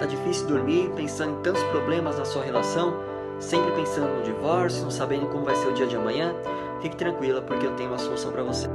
difícil dormir, pensando em tantos problemas na sua relação, sempre pensando no divórcio, não sabendo como vai ser o dia de amanhã? Fique tranquila, porque eu tenho uma solução para você.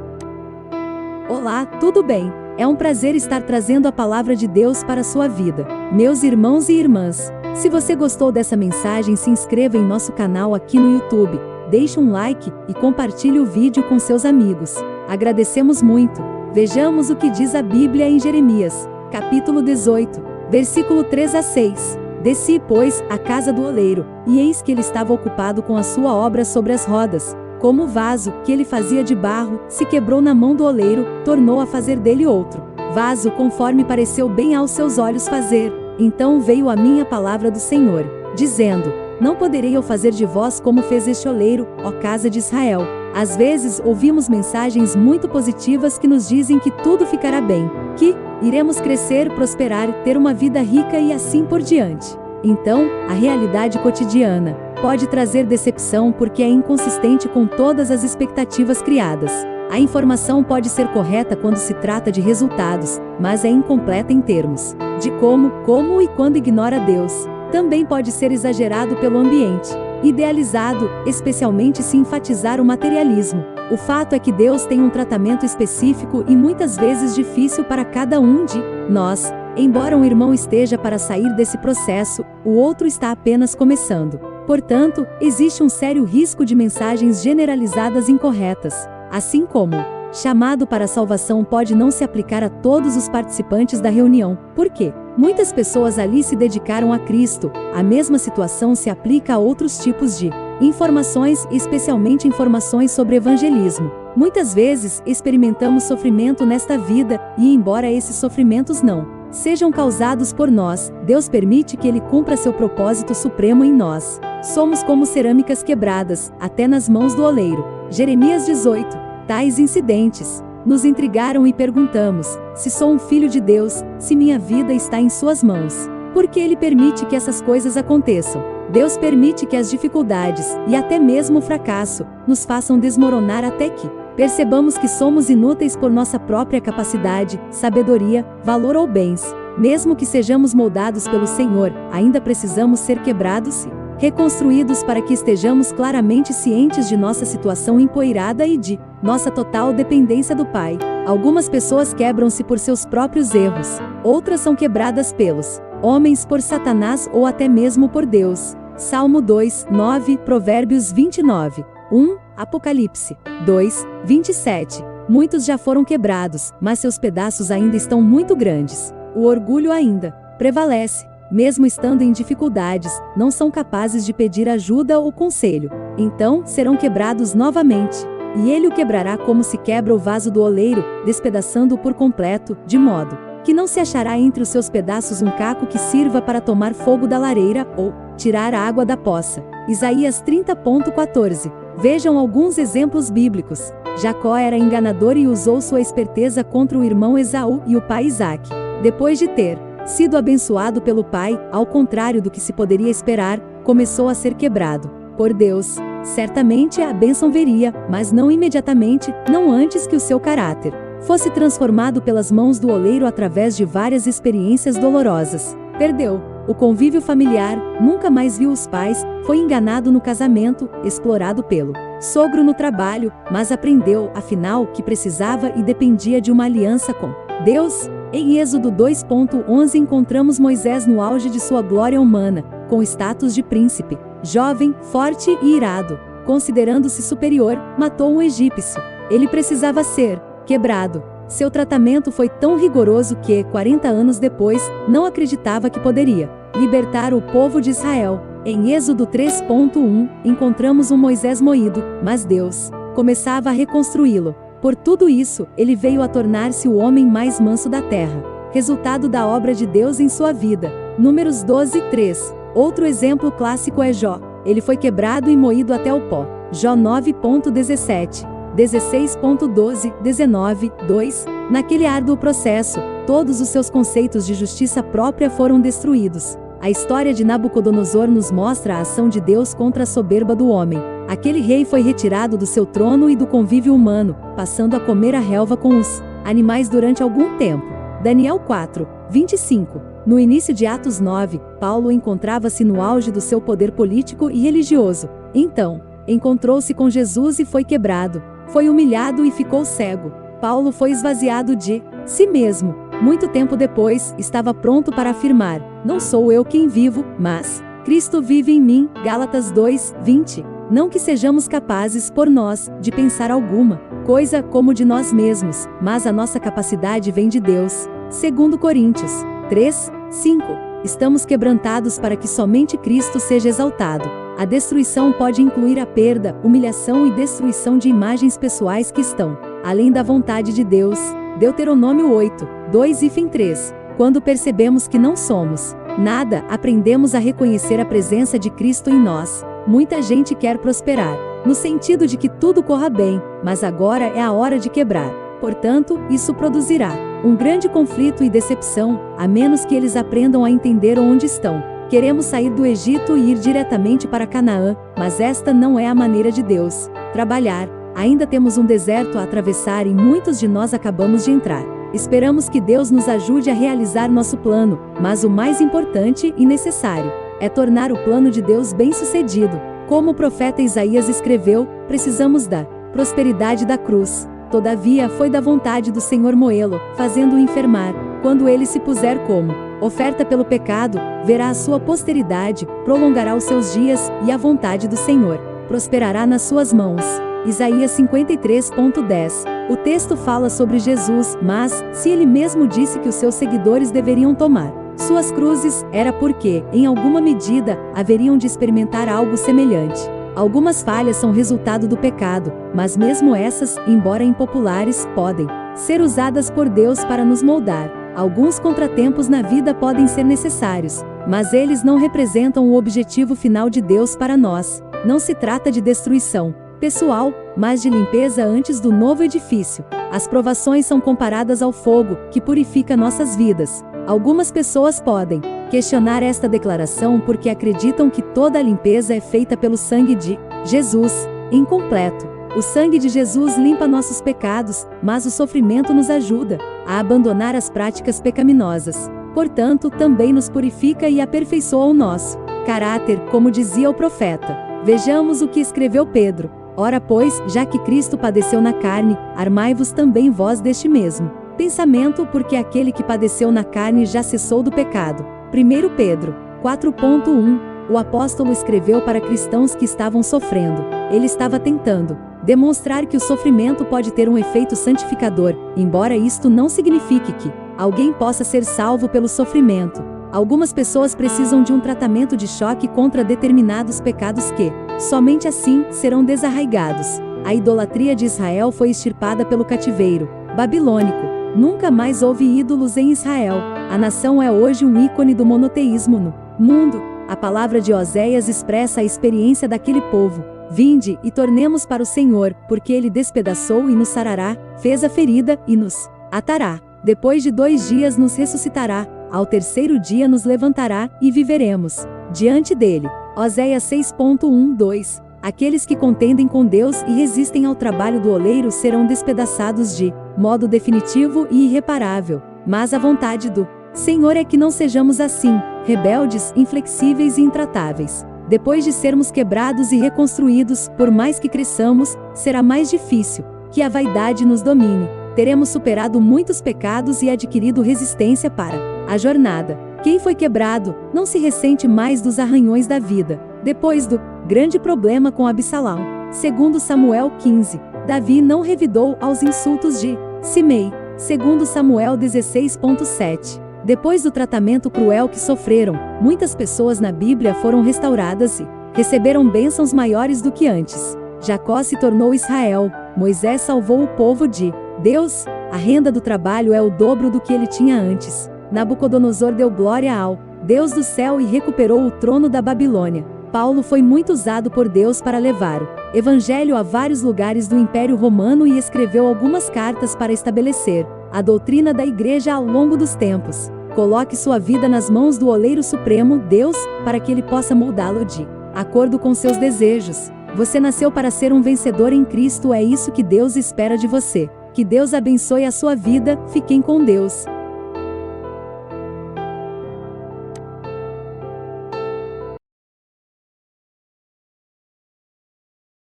Olá, tudo bem? É um prazer estar trazendo a palavra de Deus para a sua vida. Meus irmãos e irmãs, se você gostou dessa mensagem, se inscreva em nosso canal aqui no YouTube, deixe um like e compartilhe o vídeo com seus amigos. Agradecemos muito. Vejamos o que diz a Bíblia em Jeremias, capítulo 18, versículo 3 a 6. Desci, pois, à casa do oleiro, e eis que ele estava ocupado com a sua obra sobre as rodas. Como o vaso, que ele fazia de barro, se quebrou na mão do oleiro, tornou a fazer dele outro vaso, conforme pareceu bem aos seus olhos fazer. Então veio a minha palavra do Senhor, dizendo: não poderei eu fazer de vós como fez este oleiro, ó casa de Israel. Às vezes ouvimos mensagens muito positivas que nos dizem que tudo ficará bem, que iremos crescer, prosperar, ter uma vida rica e assim por diante. Então, a realidade cotidiana pode trazer decepção porque é inconsistente com todas as expectativas criadas. A informação pode ser correta quando se trata de resultados, mas é incompleta em termos de como e quando ignora Deus. Também pode ser exagerado pelo ambiente, idealizado, especialmente se enfatizar o materialismo. O fato é que Deus tem um tratamento específico e muitas vezes difícil para cada um de nós. Embora um irmão esteja para sair desse processo, o outro está apenas começando. Portanto, existe um sério risco de mensagens generalizadas incorretas. Assim como chamado para a salvação pode não se aplicar a todos os participantes da reunião. Por quê? Muitas pessoas ali se dedicaram a Cristo. A mesma situação se aplica a outros tipos de informações, especialmente informações sobre evangelismo. Muitas vezes experimentamos sofrimento nesta vida, e embora esses sofrimentos não sejam causados por nós, Deus permite que Ele cumpra seu propósito supremo em nós. Somos como cerâmicas quebradas, até nas mãos do oleiro. Jeremias 18. Tais incidentes nos intrigaram e perguntamos: se sou um filho de Deus, se minha vida está em suas mãos, por que Ele permite que essas coisas aconteçam? Deus permite que as dificuldades, e até mesmo o fracasso, nos façam desmoronar até que percebamos que somos inúteis por nossa própria capacidade, sabedoria, valor ou bens. Mesmo que sejamos moldados pelo Senhor, ainda precisamos ser quebrados e reconstruídos para que estejamos claramente cientes de nossa situação empoeirada e de nossa total dependência do Pai. Algumas pessoas quebram-se por seus próprios erros, outras são quebradas pelos homens, por Satanás ou até mesmo por Deus. Salmo 2, 9, Provérbios 29, 1, Apocalipse 2, 27. Muitos já foram quebrados, mas seus pedaços ainda estão muito grandes. O orgulho ainda prevalece. Mesmo estando em dificuldades, não são capazes de pedir ajuda ou conselho. Então, serão quebrados novamente. E Ele o quebrará como se quebra o vaso do oleiro, despedaçando-o por completo, de modo que não se achará entre os seus pedaços um caco que sirva para tomar fogo da lareira, ou tirar a água da poça. Isaías 30.14. Vejam alguns exemplos bíblicos. Jacó era enganador e usou sua esperteza contra o irmão Esaú e o pai Isaque. Depois de ter sido abençoado pelo pai, ao contrário do que se poderia esperar, começou a ser quebrado por Deus. Certamente a bênção viria, mas não imediatamente, não antes que o seu caráter fosse transformado pelas mãos do oleiro através de várias experiências dolorosas. Perdeu o convívio familiar, nunca mais viu os pais, foi enganado no casamento, explorado pelo sogro no trabalho, mas aprendeu, afinal, que precisava e dependia de uma aliança com Deus. Em Êxodo 2.11 encontramos Moisés no auge de sua glória humana, com status de príncipe, jovem, forte e irado. Considerando-se superior, matou um egípcio. Ele precisava ser quebrado. Seu tratamento foi tão rigoroso que, 40 anos depois, não acreditava que poderia libertar o povo de Israel. Em Êxodo 3.1, encontramos um Moisés moído, mas Deus começava a reconstruí-lo. Por tudo isso, ele veio a tornar-se o homem mais manso da terra. Resultado da obra de Deus em sua vida. Números 12:3. Outro exemplo clássico é Jó. Ele foi quebrado e moído até o pó. Jó 9.17. 16.12, 19:2. Naquele árduo processo, todos os seus conceitos de justiça própria foram destruídos. A história de Nabucodonosor nos mostra a ação de Deus contra a soberba do homem. Aquele rei foi retirado do seu trono e do convívio humano, passando a comer a relva com os animais durante algum tempo. Daniel 4, 25. No início de Atos 9, Paulo encontrava-se no auge do seu poder político e religioso. Então, encontrou-se com Jesus e foi quebrado. Foi humilhado e ficou cego. Paulo foi esvaziado de si mesmo. Muito tempo depois, estava pronto para afirmar: não sou eu quem vivo, mas Cristo vive em mim. Gálatas 2, 20. Não que sejamos capazes, por nós, de pensar alguma coisa como de nós mesmos, mas a nossa capacidade vem de Deus. 2 Coríntios 3, 5. Estamos quebrantados para que somente Cristo seja exaltado. A destruição pode incluir a perda, humilhação e destruição de imagens pessoais que estão além da vontade de Deus. Deuteronômio 8, 2 e 3. Quando percebemos que não somos nada, aprendemos a reconhecer a presença de Cristo em nós. Muita gente quer prosperar, no sentido de que tudo corra bem, mas agora é a hora de quebrar. Portanto, isso produzirá um grande conflito e decepção, a menos que eles aprendam a entender onde estão. Queremos sair do Egito e ir diretamente para Canaã, mas esta não é a maneira de Deus trabalhar. Ainda temos um deserto a atravessar e muitos de nós acabamos de entrar. Esperamos que Deus nos ajude a realizar nosso plano, mas o mais importante e necessário é tornar o plano de Deus bem-sucedido. Como o profeta Isaías escreveu, precisamos da prosperidade da cruz. Todavia, foi da vontade do Senhor moê-lo, fazendo-o enfermar. Quando ele se puser como oferta pelo pecado, verá a sua posteridade, prolongará os seus dias, e a vontade do Senhor prosperará nas suas mãos. Isaías 53.10. O texto fala sobre Jesus, mas, se ele mesmo disse que os seus seguidores deveriam tomar suas cruzes, era porque, em alguma medida, haveriam de experimentar algo semelhante. Algumas falhas são resultado do pecado, mas mesmo essas, embora impopulares, podem ser usadas por Deus para nos moldar. Alguns contratempos na vida podem ser necessários, mas eles não representam o objetivo final de Deus para nós. Não se trata de destruição pessoal, mas de limpeza antes do novo edifício. As provações são comparadas ao fogo, que purifica nossas vidas. Algumas pessoas podem questionar esta declaração porque acreditam que toda a limpeza é feita pelo sangue de Jesus. Incompleto. O sangue de Jesus limpa nossos pecados, mas o sofrimento nos ajuda a abandonar as práticas pecaminosas. Portanto, também nos purifica e aperfeiçoa o nosso caráter, como dizia o profeta. Vejamos o que escreveu Pedro. Ora, pois, já que Cristo padeceu na carne, armai-vos também vós deste mesmo pensamento, porque aquele que padeceu na carne já cessou do pecado. 1 Pedro 4.1. O apóstolo escreveu para cristãos que estavam sofrendo. Ele estava tentando demonstrar que o sofrimento pode ter um efeito santificador, embora isto não signifique que alguém possa ser salvo pelo sofrimento. Algumas pessoas precisam de um tratamento de choque contra determinados pecados que, somente assim, serão desarraigados. A idolatria de Israel foi extirpada pelo cativeiro babilônico. Nunca mais houve ídolos em Israel. A nação é hoje um ícone do monoteísmo no mundo. A palavra de Oséias expressa a experiência daquele povo. Vinde, e tornemos para o Senhor, porque Ele despedaçou e nos sarará, fez a ferida, e nos atará. Depois de 2 dias nos ressuscitará, ao 3º dia nos levantará, e viveremos diante dele. Oséias 6.1-2. Aqueles que contendem com Deus e resistem ao trabalho do oleiro serão despedaçados de modo definitivo e irreparável. Mas a vontade do Senhor é que não sejamos assim, rebeldes, inflexíveis e intratáveis. Depois de sermos quebrados e reconstruídos, por mais que cresçamos, será mais difícil que a vaidade nos domine. Teremos superado muitos pecados e adquirido resistência para a jornada. Quem foi quebrado, não se ressente mais dos arranhões da vida. Depois do grande problema com Absalão, segundo Samuel 15, Davi não revidou aos insultos de Simei, segundo Samuel 16.7. Depois do tratamento cruel que sofreram, muitas pessoas na Bíblia foram restauradas e receberam bênçãos maiores do que antes. Jacó se tornou Israel, Moisés salvou o povo de Deus, a renda do trabalho é o dobro do que ele tinha antes. Nabucodonosor deu glória ao Deus do céu e recuperou o trono da Babilônia. Paulo foi muito usado por Deus para levar o Evangelho a vários lugares do Império Romano e escreveu algumas cartas para estabelecer a doutrina da Igreja ao longo dos tempos. Coloque sua vida nas mãos do oleiro supremo, Deus, para que ele possa moldá-lo de acordo com seus desejos. Você nasceu para ser um vencedor em Cristo, é isso que Deus espera de você. Que Deus abençoe a sua vida, fiquem com Deus.